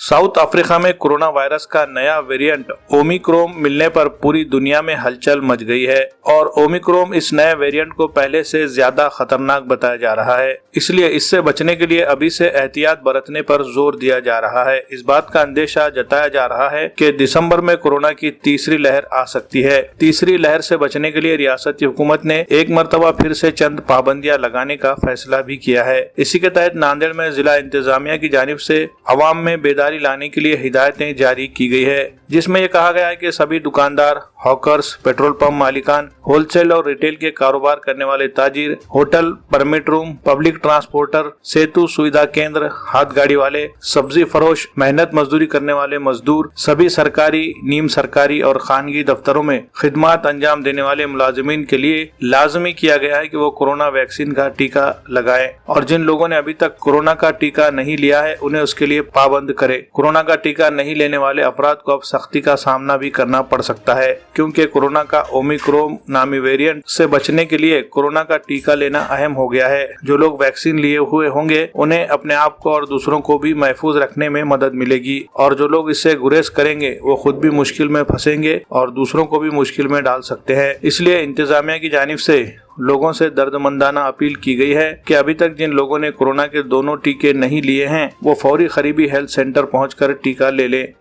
South Africa में corona virus का नया वेरिएंट ओमिक्रॉन मिलने पर पूरी दुनिया में हलचल मच गई है और ओमिक्रॉन इस नए वेरिएंट को पहले से ज्यादा खतरनाक बताया जा रहा है। इसलिए इससे बचने के लिए अभी से एहतियात बरतने पर जोर दिया जा रहा है। इस बात का अंदेशा जताया जा रहा है कि दिसंबर में कोरोना की तीसरी लहर आ सकती है। तीसरी लहर से बचने के लिए रियासती हुकूमत ने एक मरतबा फिर से चंद पाबंदियां लगाने का फैसला भी किया है। इसी के तहत नांदेड़ में जिला इंतजामिया की जानिब से अवाम में बेदारी लाने के लिए हिदायतें जारी की गई है, जिसमें यह कहा गया है कि सभी दुकानदार, हॉकर्स, पेट्रोल पंप मालिकान, होलसेल और रिटेल के कारोबार करने वाले ताजिर, hotel, permit room, public transporter, Setu Suvidha Kendra, हाथ गाड़ी वाले, सब्जी फरोश, मेहनत मजदूरी करने वाले मजदूर, सभी सरकारी, नीम सरकारी और खानगी दफ्तरों में खिदमत अंजाम देने वाले मुलाजिमीन के लिए लाजमी किया गया है कि वो कोरोना वैक्सीन का टीका लगाएं और जिन लोगों ने अभी तक कोरोना का टीका नहीं लिया है उन्हें उसके लिए पाबंद करे। कोरोना का टीका नहीं लेने वाले अफराद को अब सख्ती का सामना भी करना पड़ सकता है, क्योंकि कोरोना का ओमिक्रॉन नामी वेरिएंट से बचने के लिए कोरोना का टीका लेना अहम हो गया है। जो लोग वैक्सीन लिए हुए होंगे उन्हें अपने आप को और दूसरों को भी महफूज रखने में मदद मिलेगी और जो लोग इससे गुरेज करेंगे वो खुद भी मुश्किल में फंसेंगे और दूसरों को भी मुश्किल में डाल सकते हैं। इसलिए इंतजामिया की जानिब से लोगों से दर्दमंदाना अपील की गई है कि अभी तक जिन लोगों ने कोरोना के दोनों टीके नहीं लिए हैं वो फौरी करीबी हेल्थ सेंटर पहुंचकर टीका ले लें।